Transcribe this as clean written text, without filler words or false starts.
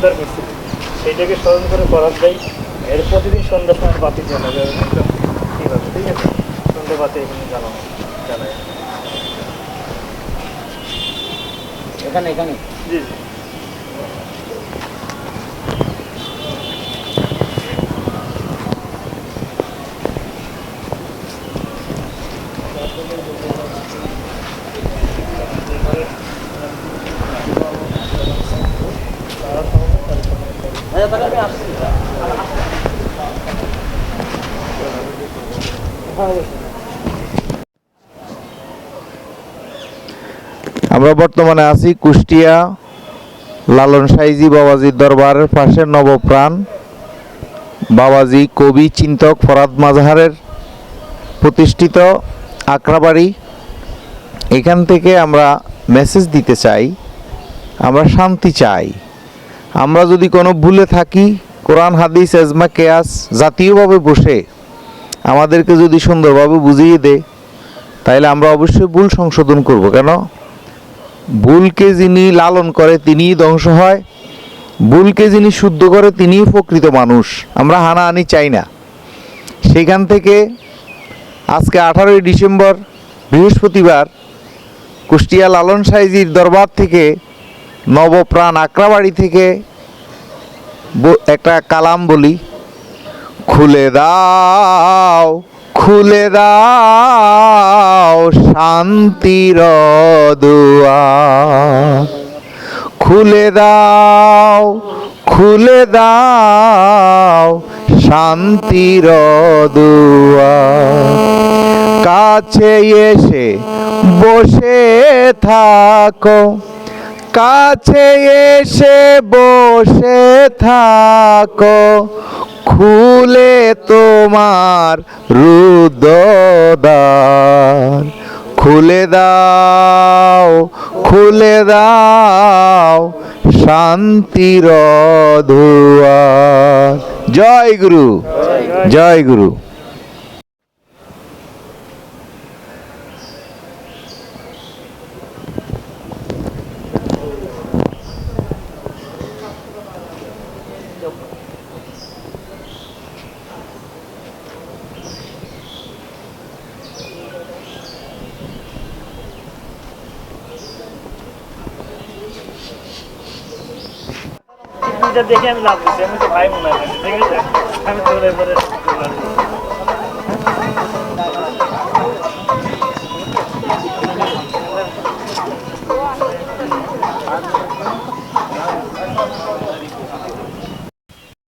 গ্রেফতার করছিল সেইটাকে স্মরণ করে করার যাই। এর প্রতিদিন সন্ধ্যার সময় বাতি জ্বালা যাবে একদম ঠিক আছে, ঠিক আছে, সন্ধ্যে বাতি এখানে জ্বালায়। এখানে এখানে জি জি। তাহলে আমি আসছি। আমরা বর্তমানে আছি কুষ্টিয়া লালন সাইজি বাবাজির দরবারের পাশে নবপ্রাণ বাবাজি কবি চিন্তক ফরাদ মাজাহারের প্রতিষ্ঠিত আকরাবাড়ি। এখান থেকে আমরা মেসেজ দিতে চাই, আমরা শান্তি চাই। আমরা যদি কোনো ভুলে থাকি, কোরআন হাদিস এজমা কেয়াস জাতীয়ভাবে বসে আমাদেরকে যদি সুন্দরভাবে বুঝিয়ে দেয়, তাইলে আমরা অবশ্যই ভুল সংশোধন করব। কেন, ভুলকে যিনি লালন করে তিনিই ধ্বংস হয়, ভুলকে যিনি শুদ্ধ করে তিনিই প্রকৃত মানুষ। আমরা হানাহানি চাই না। সেখান থেকে আজকে 18ই ডিসেম্বর বৃহস্পতিবার কুষ্টিয়া লালন সাইজির দরবার থেকে নবপ্রাণ আকরাবাড়ি থেকে একটা কালাম বলি, খুলে দাও খুলে দাও শান্তির দুয়ার, খুলে দাও খুলে দাও শান্তির দুয়ার, কাছে এসে বসে থাকো, কাছে এসে বসে থাকো, খুলে তোমার রুদ্ধ দ্বার, খুলে দাও খুলে দাও শান্তির দুয়ার। জয় গুরু, জয় গুরু। দেখে আমি লাভ দিচ্ছি, আমি তো ভাই মনে হয়, ঠিক আছে, আমি তোর এবারে